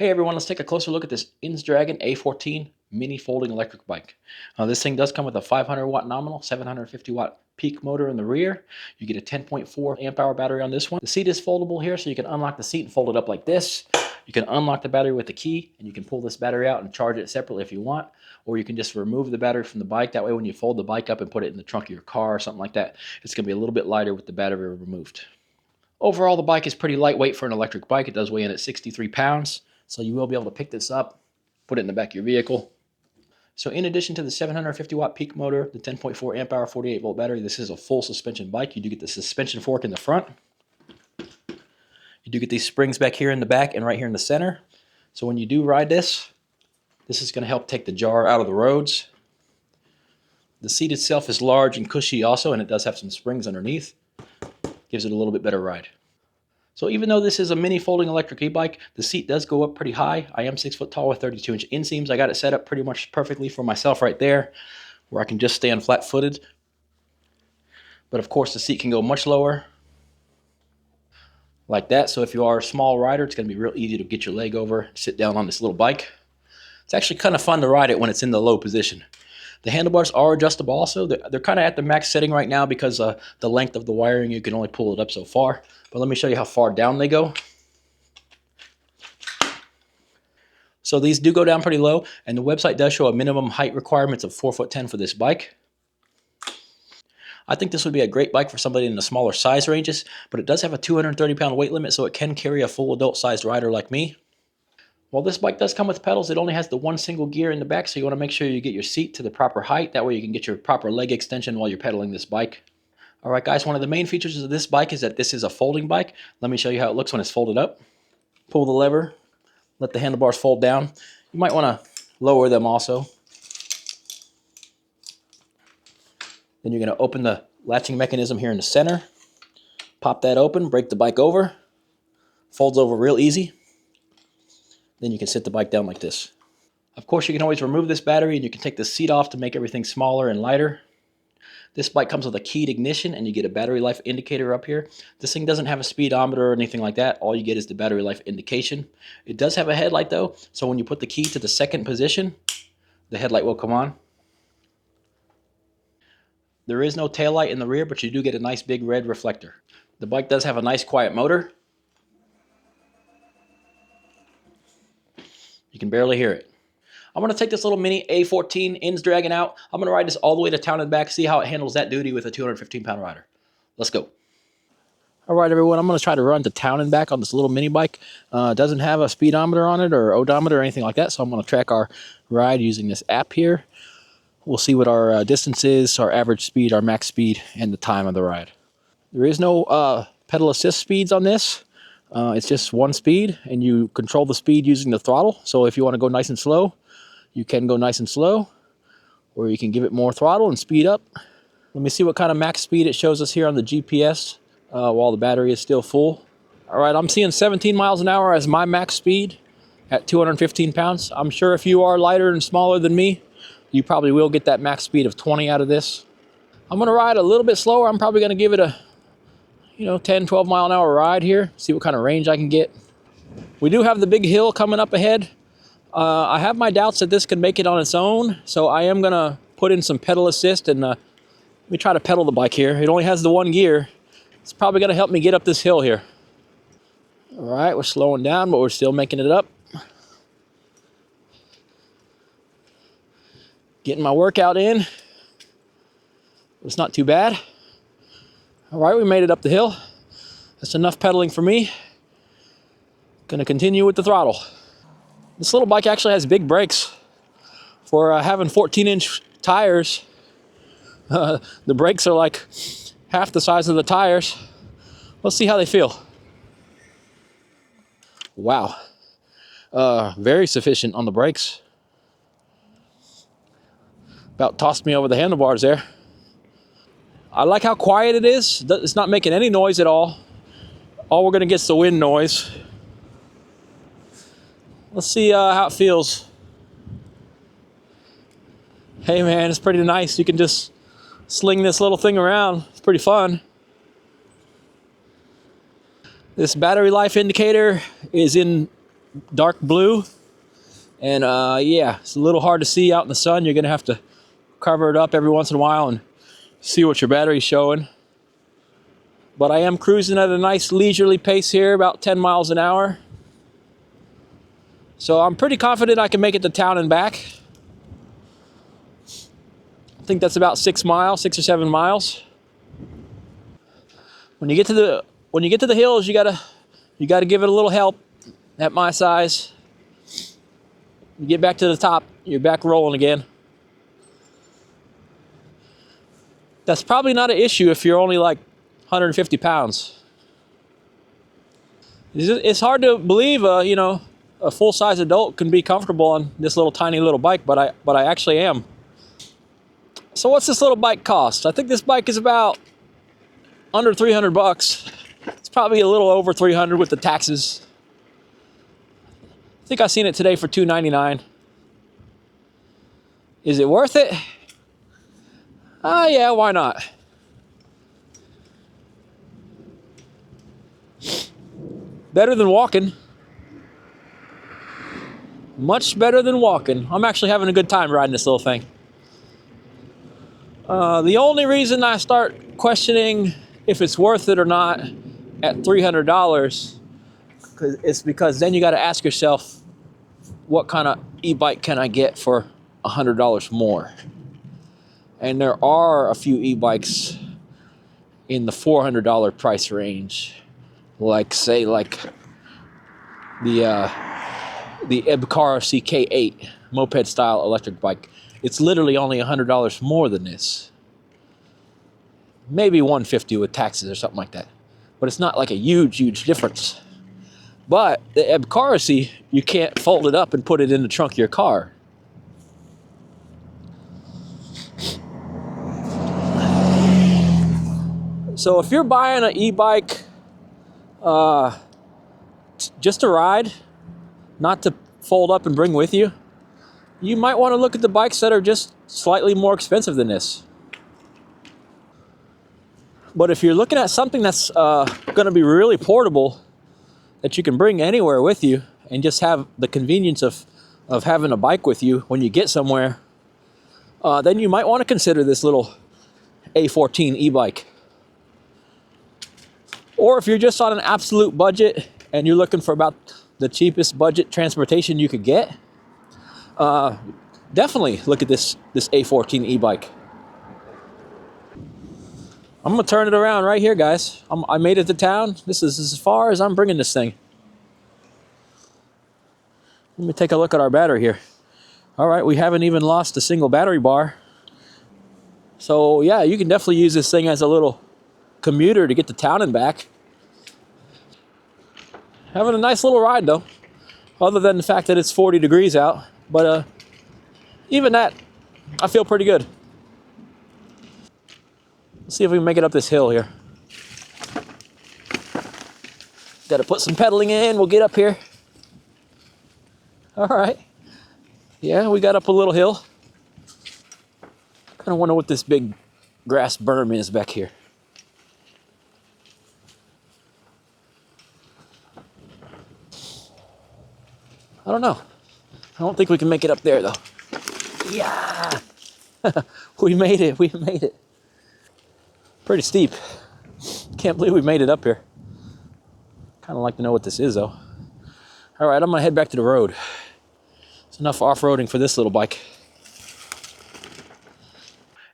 Hey everyone, let's take a closer look at this INSDRGN A14 mini folding electric bike. This thing does come with a 500 watt nominal, 750 watt peak motor in the rear. You get a 10.4 amp hour battery on this one. The seat is foldable here, so you can unlock the seat and fold it up like this. You can unlock the battery with the key, and you can pull this battery out and charge it separately if you want, or you can just remove the battery from the bike. That way when you fold the bike up and put it in the trunk of your car or something like that, it's going to be a little bit lighter with the battery removed. Overall, the bike is pretty lightweight for an electric bike. It does weigh in at 63 pounds. So you will be able to pick this up, put it in the back of your vehicle. So in addition to the 750 watt peak motor, the 10.4 amp hour 48 volt battery, this is a full suspension bike. You do get the suspension fork in the front. You do get these springs back here in the back and right here in the center. So when you do ride this is going to help take the jar out of the roads. The seat itself is large and cushy also, and it does have some springs underneath. Gives it a little bit better ride. So even though this is a mini folding electric e-bike, the seat does go up pretty high. I am 6 foot tall with 32-inch inseams. I got it set up pretty much perfectly for myself right there, where I can just stand flat-footed. But of course the seat can go much lower, like that. So if you are a small rider, it's going to be real easy to get your leg over, sit down on this little bike. It's actually kind of fun to ride it when it's in the low position. The handlebars are adjustable also. They're kind of at the max setting right now because the length of the wiring, you can only pull it up so far. But let me show you how far down they go. So these do go down pretty low, and the website does show a minimum height requirements of 4'10" for this bike. I think this would be a great bike for somebody in the smaller size ranges, but it does have a 230 pound weight limit, so it can carry a full adult sized rider like me. While this bike does come with pedals, it only has the one single gear in the back, so you want to make sure you get your seat to the proper height. That way you can get your proper leg extension while you're pedaling this bike. Alright guys, one of the main features of this bike is that this is a folding bike. Let me show you how it looks when it's folded up. Pull the lever, let the handlebars fold down. You might want to lower them also. Then you're going to open the latching mechanism here in the center. Pop that open, break the bike over. Folds over real easy. Then you can sit the bike down like this. Of course, you can always remove this battery and you can take the seat off to make everything smaller and lighter. This bike comes with a keyed ignition and you get a battery life indicator up here. This thing doesn't have a speedometer or anything like that. All you get is the battery life indication. It does have a headlight though, so when you put the key to the second position, the headlight will come on. There is no taillight in the rear, but you do get a nice big red reflector. The bike does have a nice quiet motor. You can barely hear it. I'm going to take this little mini A14 INSDRGN out. I'm going to ride this all the way to town and back, see how it handles that duty with a 215 pound rider. Let's go. All right, everyone, I'm going to try to run to town and back on this little mini bike. It doesn't have a speedometer on it or odometer or anything like that, so I'm going to track our ride using this app here. We'll see what our distance is, our average speed, our max speed, and the time of the ride. There is no pedal assist speeds on this. It's just one speed, and you control the speed using the throttle. So if you want to go nice and slow, you can go nice and slow, or you can give it more throttle and speed up. Let me see what kind of max speed it shows us here on the GPS while the battery is still full. All right, I'm seeing 17 miles an hour as my max speed at 215 pounds. I'm sure if you are lighter and smaller than me, you probably will get that max speed of 20 out of this. I'm going to ride a little bit slower. I'm probably going to give it a 10, 12 mile an hour ride here, see what kind of range I can get. We do have the big hill coming up ahead. I have my doubts that this can make it on its own, so I am going to put in some pedal assist and let me try to pedal the bike here. It only has the one gear. It's probably going to help me get up this hill here. All right, we're slowing down, but we're still making it up. Getting my workout in. It's not too bad. All right, we made it up the hill. That's enough pedaling for me. Gonna continue with the throttle. This little bike actually has big brakes. For having 14-inch tires, the brakes are like half the size of the tires. Let's see how they feel. Wow. Very sufficient on the brakes. About tossed me over the handlebars there. I like how quiet it is. It's not making any noise at all. All we're going to get is the wind noise. Let's see how it feels. Hey man, it's pretty nice. You can just sling this little thing around. It's pretty fun. This battery life indicator is in dark blue. And yeah, it's a little hard to see out in the sun. You're going to have to cover it up every once in a while and see what your battery's showing. But I am cruising at a nice leisurely pace here, about 10 miles an hour. So I'm pretty confident I can make it to town and back. I think that's about 6 or 7 miles. When you get to the hills, you gotta give it a little help. At my size, you get back to the top, you're back rolling again. That's probably not an issue if you're only like 150 pounds. It's hard to believe, a full-size adult can be comfortable on this little tiny little bike, but I actually am. So what's this little bike cost? I think this bike is about under $300. It's probably a little over 300 with the taxes. I think I seen it today for $299. Is it worth it? Yeah, why not? Better than walking. Much better than walking. I'm actually having a good time riding this little thing. The only reason I start questioning if it's worth it or not at $300 is because then you got to ask yourself, what kind of e-bike can I get for $100 more? And there are a few e-bikes in the $400 price range, like the A14 K8 moped style electric bike. It's literally only $100 more than this. Maybe $150 with taxes or something like that. But it's not like a huge difference. But the A14, you can't fold it up and put it in the trunk of your car. So if you're buying an e-bike just to ride, not to fold up and bring with you, you might want to look at the bikes that are just slightly more expensive than this. But if you're looking at something that's going to be really portable, that you can bring anywhere with you and just have the convenience of having a bike with you when you get somewhere, then you might want to consider this little A14 e-bike. Or if you're just on an absolute budget and you're looking for about the cheapest budget transportation you could get, definitely look at this A14 e-bike. I'm gonna turn it around right here, guys. I made it to town. This is as far as I'm bringing this thing. Let me take a look at our battery here. All right, we haven't even lost a single battery bar. So yeah, you can definitely use this thing as a little commuter to get to town and back. Having a nice little ride though, other than the fact that it's 40 degrees out. But even that, I feel pretty good. Let's see if we can make it up this hill here. Got to put some pedaling in. We'll get up here. All right. Yeah, we got up a little hill. Kind of wonder what this big grass berm is back here. I don't know. I don't think we can make it up there though. Yeah. We made it. We made it. Pretty steep. Can't believe we made it up here. Kind of like to know what this is though. All right, I'm gonna head back to the road. It's enough off-roading for this little bike.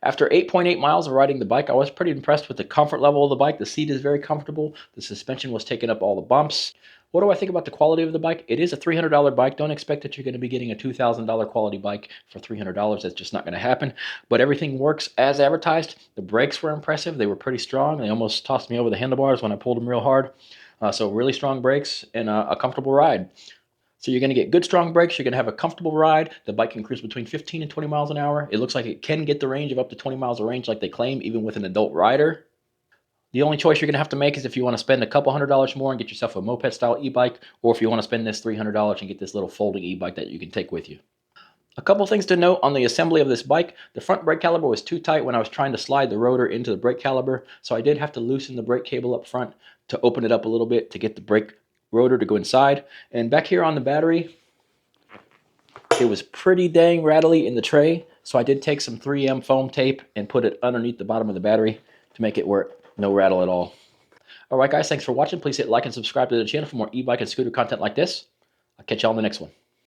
After 8.8 miles of riding the bike, I was pretty impressed with the comfort level of the bike. The seat is very comfortable. The suspension was taking up all the bumps. What do I think about the quality of the bike? It is a $300 bike. Don't expect that you're going to be getting a $2,000 quality bike for $300. That's just not going to happen. But everything works as advertised. The brakes were impressive. They were pretty strong. They almost tossed me over the handlebars when I pulled them real hard. So really strong brakes and a comfortable ride. So you're going to get good strong brakes. You're going to have a comfortable ride. The bike can cruise between 15 and 20 miles an hour. It looks like it can get the range of up to 20 miles of range like they claim, even with an adult rider. The only choice you're going to have to make is if you want to spend a couple $100 more and get yourself a moped style e-bike, or if you want to spend this $300 and get this little folding e-bike that you can take with you. A couple things to note on the assembly of this bike. The front brake caliper was too tight when I was trying to slide the rotor into the brake caliper, so I did have to loosen the brake cable up front to open it up a little bit to get the brake rotor to go inside. And back here on the battery, it was pretty dang rattly in the tray, so I did take some 3M foam tape and put it underneath the bottom of the battery to make it work no rattle at all. Alright guys, thanks for watching. Please hit like and subscribe to the channel for more e-bike and scooter content like this. I'll catch you all in the next one.